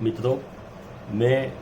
मित्रों, मैं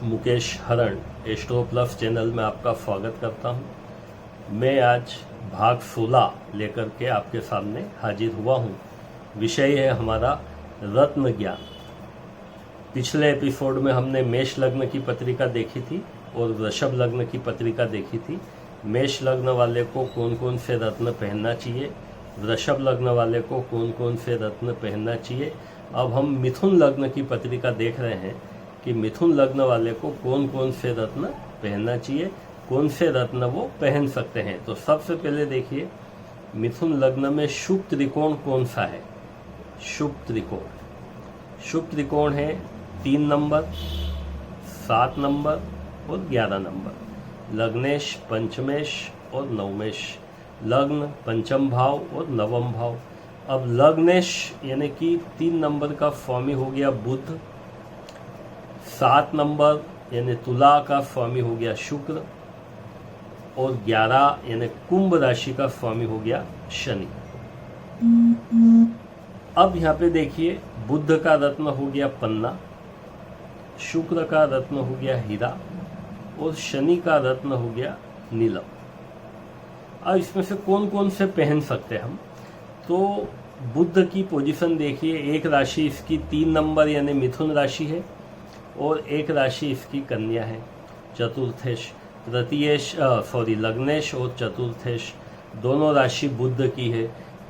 मुकेश हरण एस्ट्रो प्लस चैनल में आपका स्वागत करता हूं। मैं आज भाग 16 लेकर के आपके सामने हाजिर हुआ हूं। विषय है हमारा रत्न ज्ञान। पिछले एपिसोड में हमने मेष लग्न की पत्रिका देखी थी और वृषभ लग्न की पत्रिका देखी थी। मेष लग्न वाले को कौन कौन से रत्न पहनना चाहिए, वृषभ लग्न वाले को कौन कौन से रत्न पहनना चाहिए। अब हम मिथुन लग्न की पत्रिका देख रहे हैं कि मिथुन लग्न वाले को कौन कौन से रत्न पहनना चाहिए, कौन से रत्न वो पहन सकते हैं। तो सबसे पहले देखिए, मिथुन लग्न में शुभ त्रिकोण कौन सा है। शुभ त्रिकोण है 3 नंबर, 7 नंबर और 11 नंबर। लग्नेश, पंचमेश और नवमेश। लग्न, पंचम भाव और नवम भाव। अब लग्नेश यानी कि 3 नंबर का स्वामी हो गया बुध, 7 नंबर यानी तुला का स्वामी हो गया शुक्र और 11 यानी कुंभ राशि का स्वामी हो गया शनि। अब यहाँ पे देखिए, बुध का रत्न हो गया पन्ना, शुक्र का रत्न हो गया हीरा और शनि का रत्न हो गया नीलम। अब इसमें से कौन कौन से पहन सकते हैं हम। तो बुध की पोजीशन देखिए, एक राशि इसकी 3 नंबर यानी मिथुन राशि है और एक राशि इसकी कन्या है। चतुर्थेश, लग्नेश और चतुर्थेश दोनों राशि बुध की है।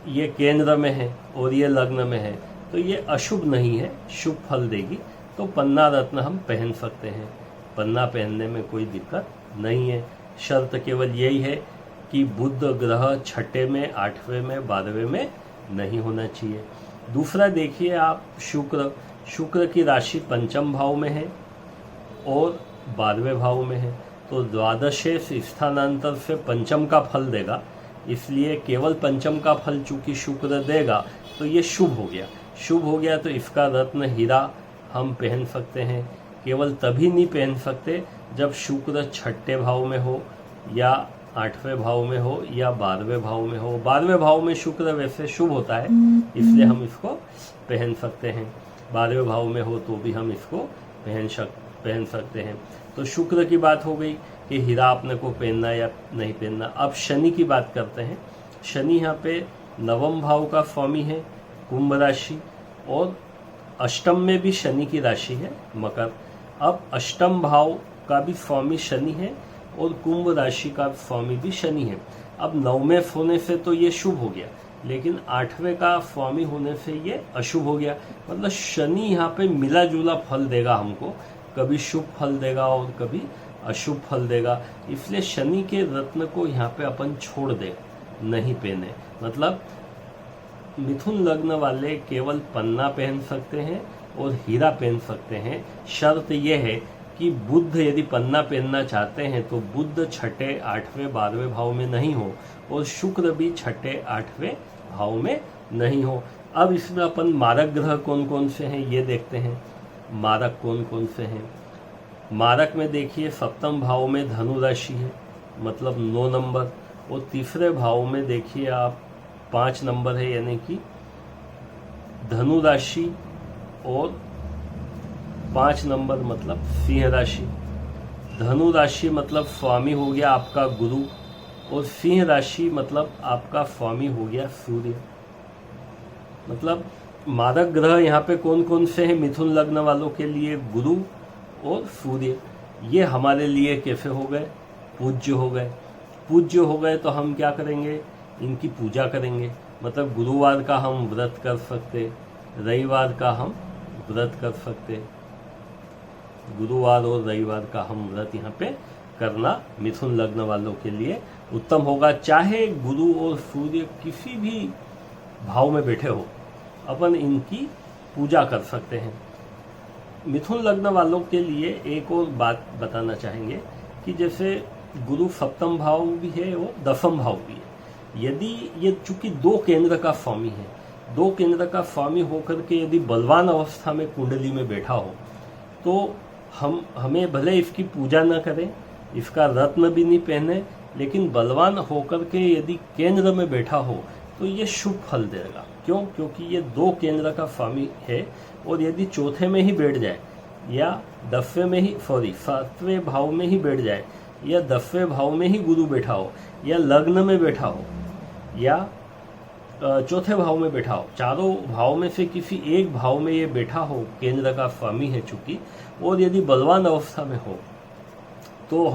ये केंद्र में है और ये लग्न में है, तो ये अशुभ नहीं है, शुभ फल देगी। तो पन्ना रत्न हम पहन सकते हैं, पन्ना पहनने में कोई दिक्कत नहीं है। शर्त केवल यही है कि बुध ग्रह छठे में, 8वें में, 12वें में नहीं होना चाहिए। दूसरा देखिए आप, शुक्र की राशि पंचम भाव में है और 12वें भाव में है, तो द्वादशेश स्थानांतर से पंचम का फल देगा। इसलिए केवल पंचम का फल चूंकि शुक्र देगा तो ये शुभ हो गया। शुभ हो गया तो इसका रत्न हीरा हम पहन सकते हैं। केवल तभी नहीं पहन सकते जब शुक्र छठे भाव में हो या 8वें भाव में हो या 12वें भाव में हो। 12वें भाव में शुक्र वैसे शुभ होता है, इसलिए हम इसको पहन सकते हैं। 12वें भाव में हो तो भी हम इसको पहन सकते हैं। तो शुक्र की बात हो गई कि हीरा अपने को पहनना या नहीं पहनना। अब शनि की बात करते हैं। शनि यहाँ पे नवम भाव का स्वामी है, कुंभ राशि, और अष्टम में भी शनि की राशि है मकर। अब अष्टम भाव का भी स्वामी शनि है और कुंभ राशि का स्वामी भी शनि है। अब 9वें होने से तो ये शुभ हो गया, लेकिन 8वें का स्वामी होने से ये अशुभ हो गया। मतलब शनि यहाँ पे मिला जुला फल देगा हमको, कभी शुभ फल देगा और कभी अशुभ फल देगा। इसलिए शनि के रत्न को यहाँ पे अपन छोड़ दे, नहीं पहने। मतलब मिथुन लग्न वाले केवल पन्ना पहन सकते हैं और हीरा पहन सकते हैं। शर्त यह है कि बुध यदि पन्ना पहनना चाहते हैं तो बुध छठे, 8वें, 12वें भाव में नहीं हो और शुक्र भी छठे, 8वें भाव में नहीं हो। अब इसमें अपन मारक ग्रह कौन कौन से हैं ये देखते हैं। मारक कौन कौन से हैं। मारक में देखिए, 7वें भाव में धनु राशि है, मतलब 9 नंबर, और तीसरे भाव में देखिए आप 5 नंबर है, यानी कि धनु राशि और 5 नंबर मतलब सिंह राशि। धनु राशि मतलब स्वामी हो गया आपका गुरु और सिंह राशि मतलब आपका स्वामी हो गया सूर्य। मतलब मारक ग्रह यहाँ पे कौन कौन से हैं मिथुन लग्न वालों के लिए, गुरु और सूर्य। ये हमारे लिए कैसे हो गए, पूज्य हो गए। पूज्य हो गए तो हम क्या करेंगे, इनकी पूजा करेंगे। मतलब गुरुवार का हम व्रत कर सकते, रविवार का हम व्रत कर सकते। गुरुवार और रविवार का हम व्रत यहाँ पे करना मिथुन लग्न वालों के लिए उत्तम होगा। चाहे गुरु और सूर्य किसी भी भाव में बैठे हो, अपन इनकी पूजा कर सकते हैं। मिथुन लग्न वालों के लिए एक और बात बताना चाहेंगे कि जैसे गुरु 7वें भाव भी है और 10वें भाव भी है। यदि ये चूंकि 2 केंद्र का स्वामी है, 2 केंद्र का स्वामी होकर के यदि बलवान अवस्था में कुंडली में बैठा हो तो हमें भले इसकी पूजा न करें, इसका रत्न भी नहीं पहने, लेकिन बलवान होकर के यदि केंद्र में बैठा हो तो ये शुभ फल देगा। क्यों? क्योंकि ये 2 केंद्र का स्वामी है, और यदि चौथे में ही बैठ जाए या 10वें में ही 7वें भाव में ही बैठ जाए या 10वें भाव में ही गुरु बैठा हो या लग्न में बैठा हो या चौथे भाव में बैठा हो, चारों भाव में से किसी एक भाव में ये बैठा हो, केंद्र का स्वामी है चूंकि, और यदि बलवान अवस्था में हो तो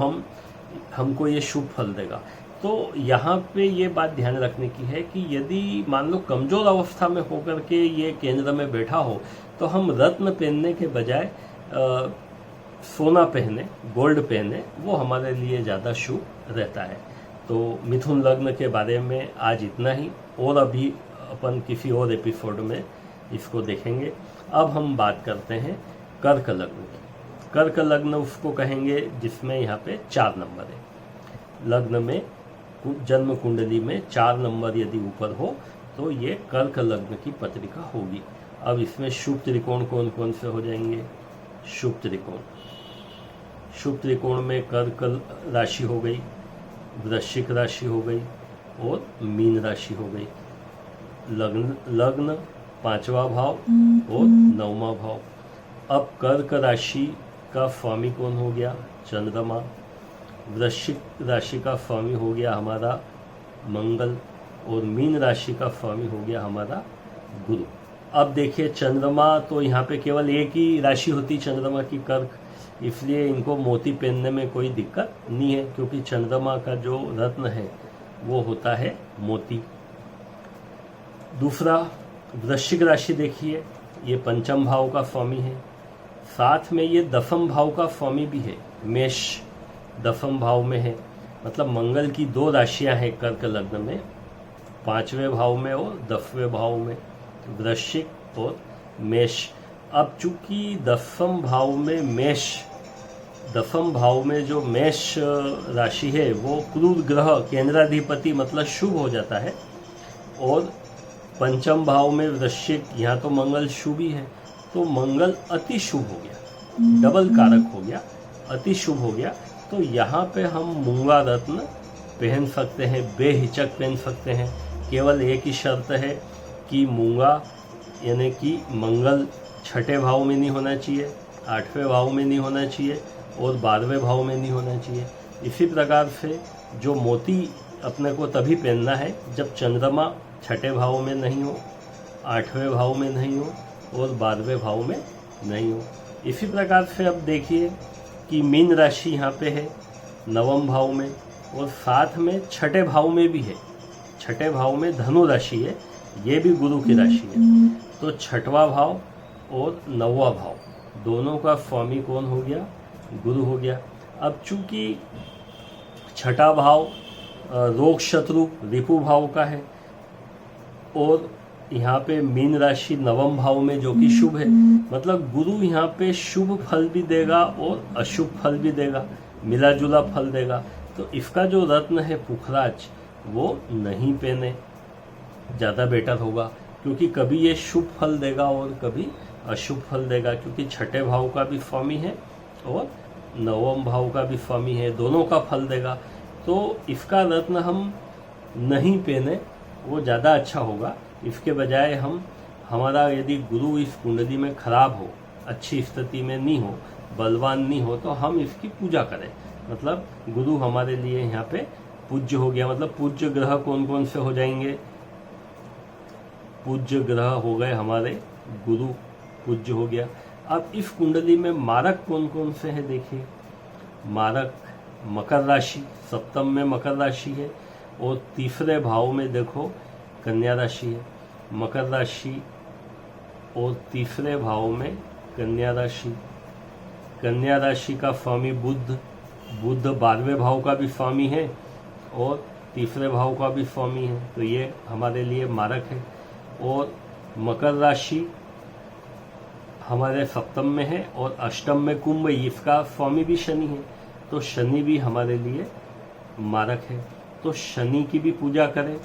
हमको ये शुभ फल देगा। तो यहाँ पे ये बात ध्यान रखने की है कि यदि मान लो कमजोर अवस्था में होकर के ये केंद्र में बैठा हो तो हम रत्न पहनने के बजाय सोना पहने, गोल्ड पहने, वो हमारे लिए ज़्यादा शुभ रहता है। तो मिथुन लग्न के बारे में आज इतना ही, और अभी अपन किसी और एपिसोड में इसको देखेंगे। अब हम बात करते हैं कर्क लग्न की। कर्क लग्न उसको कहेंगे जिसमें यहाँ पे 4 नंबर है। लग्न में जन्म कुंडली में 4 नंबर यदि ऊपर हो तो ये कर्क लग्न की पत्रिका होगी। अब इसमें शुभ त्रिकोण कौन कौन से हो जाएंगे? शुभ त्रिकोण में कर्क राशि हो गई, वृश्चिक राशि हो गई और मीन राशि हो गई। लग्न 5वां भाव और 9वां भाव। अब कर्क राशि का स्वामी कौन हो गया? चंद्रमा। वृश्चिक राशि का स्वामी हो गया हमारा मंगल, और मीन राशि का स्वामी हो गया हमारा गुरु। अब देखिए, चंद्रमा तो यहाँ पे केवल एक ही राशि होती चंद्रमा की, कर्क, इसलिए इनको मोती पहनने में कोई दिक्कत नहीं है, क्योंकि चंद्रमा का जो रत्न है वो होता है मोती। दूसरा, वृश्चिक राशि देखिए, ये 5म भाव का स्वामी है, साथ में ये 10म भाव का स्वामी भी है। मेष 10म भाव में है, मतलब मंगल की 2 राशियां हैं कर्क लग्न में, 5वें भाव में और 10वें भाव में, वृश्चिक और मेष। अब चूंकि 10म भाव में मेष, 10म भाव में जो मेष राशि है वो क्रूर ग्रह केंद्राधिपति मतलब शुभ हो जाता है, और 5म भाव में वृश्चिक, यहाँ तो मंगल शुभ ही है, तो मंगल अति शुभ हो गया, डबल कारक हो गया, अति शुभ हो गया। तो यहाँ पे हम मूंगा रत्न पहन सकते हैं, बेहिचक पहन सकते हैं। केवल एक ही शर्त है कि मूंगा यानी कि मंगल 6ठे भाव में नहीं होना चाहिए, 8वें भाव में नहीं होना चाहिए और 12वें भाव में नहीं होना चाहिए। इसी प्रकार से जो मोती अपने को तभी पहनना है जब चंद्रमा 6ठे भाव में नहीं हो, 8वें भाव में नहीं हो और 12वें भाव में नहीं हो। इसी प्रकार से अब देखिए कि मीन राशि यहाँ पे है 9वें भाव में, और साथ में 6ठे भाव में भी है। 6ठे भाव में धनु राशि है, ये भी गुरु की राशि है। तो 6वां भाव और 9वां भाव दोनों का स्वामी कौन हो गया? गुरु हो गया। अब चूंकि 6ठा भाव रोग शत्रु रिपु भाव का है, और यहाँ पे मीन राशि 9वें भाव में जो कि शुभ है, मतलब गुरु यहाँ पे शुभ फल भी देगा और अशुभ फल भी देगा, मिला जुला फल देगा। तो इसका जो रत्न है पुखराज, वो नहीं पहने, ज़्यादा बेटर होगा, क्योंकि कभी ये शुभ फल देगा और कभी अशुभ फल देगा, क्योंकि 6ठे भाव का भी स्वामी है और 9वें भाव का भी स्वामी है, दोनों का फल देगा। तो इसका रत्न हम नहीं पहने, वो ज़्यादा अच्छा होगा। इसके बजाय हमारा यदि गुरु इस कुंडली में खराब हो, अच्छी स्थिति में नहीं हो, बलवान नहीं हो, तो हम इसकी पूजा करें। मतलब गुरु हमारे लिए यहाँ पे पूज्य हो गया। मतलब पूज्य ग्रह कौन कौन से हो जाएंगे? पूज्य ग्रह हो गए हमारे गुरु, पूज्य हो गया। अब इस कुंडली में मारक कौन कौन से हैं? देखिए, मारक मकर राशि, 7म में मकर राशि है, और 3रे भाव में देखो कन्या राशि है। मकर राशि और 3रे भाव में कन्या राशि। कन्या राशि का स्वामी बुध 12वें भाव का भी स्वामी है और 3रे भाव का भी स्वामी है, तो ये हमारे लिए मारक है। और मकर राशि हमारे 7म में है और 8म में कुंभ, इसका स्वामी भी शनि है, तो शनि भी हमारे लिए मारक है। तो शनि की भी पूजा करें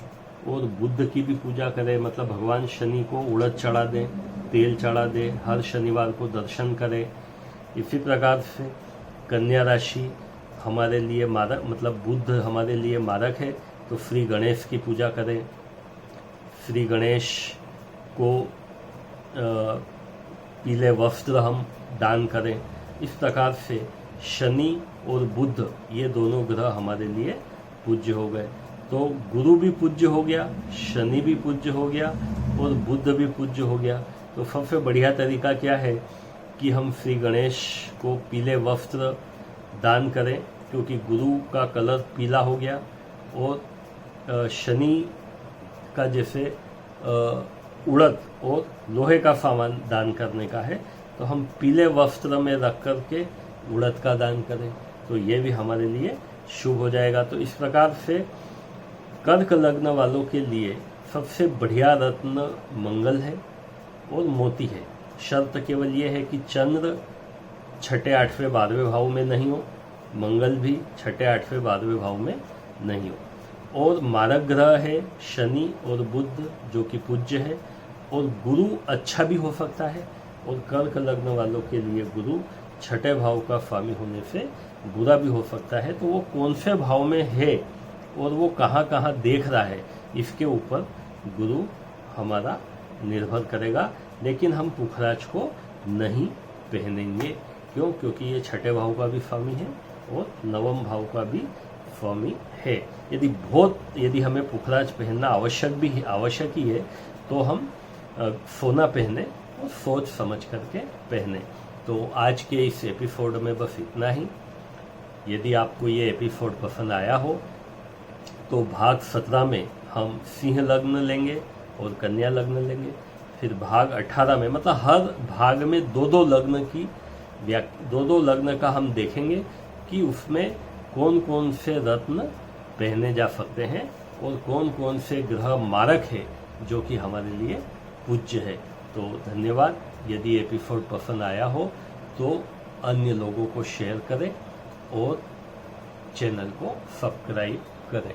और बुध की भी पूजा करें। मतलब भगवान शनि को उड़द चढ़ा दें, तेल चढ़ा दें, हर शनिवार को दर्शन करें। इसी प्रकार से कन्या राशि हमारे लिए मारक, मतलब बुध हमारे लिए मारक है, तो श्री गणेश की पूजा करें। श्री गणेश को पीले वस्त्र हम दान करें। इस प्रकार से शनि और बुध ये दोनों ग्रह हमारे लिए पूज्य हो गए। तो गुरु भी पूज्य हो गया, शनि भी पूज्य हो गया और बुध भी पूज्य हो गया। तो सबसे बढ़िया तरीका क्या है कि हम श्री गणेश को पीले वस्त्र दान करें, क्योंकि गुरु का कलर पीला हो गया और शनि का जैसे उड़द और लोहे का सामान दान करने का है, तो हम पीले वस्त्र में रख करके उड़द का दान करें, तो ये भी हमारे लिए शुभ हो जाएगा। तो इस प्रकार से कर्क लग्न वालों के लिए सबसे बढ़िया रत्न मंगल है और मोती है। शर्त केवल ये है कि चंद्र छठे, आठवें, 12वें भाव में नहीं हो, मंगल भी छठे, आठवें, 12वें भाव में नहीं हो, और मारक ग्रह है शनि और बुध जो कि पूज्य है, और गुरु अच्छा भी हो सकता है। और कर्क लग्न वालों के लिए गुरु छठे भाव का स्वामी होने से बुरा भी हो सकता है। तो वो कौन से भाव में है और वो कहाँ कहाँ देख रहा है, इसके ऊपर गुरु हमारा निर्भर करेगा। लेकिन हम पुखराज को नहीं पहनेंगे। क्यों? क्योंकि ये छठे भाव का भी स्वामी है और नवम भाव का भी स्वामी है। यदि हमें पुखराज पहनना आवश्यक ही है, तो हम सोना पहने और सोच समझ करके पहने। तो आज के इस एपिसोड में बस इतना ही। यदि आपको ये एपिसोड पसंद आया हो तो भाग 17 में हम सिंह लग्न लेंगे और कन्या लग्न लेंगे। फिर भाग 18 में, मतलब हर भाग में दो लग्न का हम देखेंगे कि उसमें कौन कौन से रत्न पहने जा सकते हैं और कौन कौन से ग्रह मारक है जो कि हमारे लिए पूज्य है। तो धन्यवाद। यदि एपिसोड पसंद आया हो तो अन्य लोगों को शेयर करें और चैनल को सब्सक्राइब करें।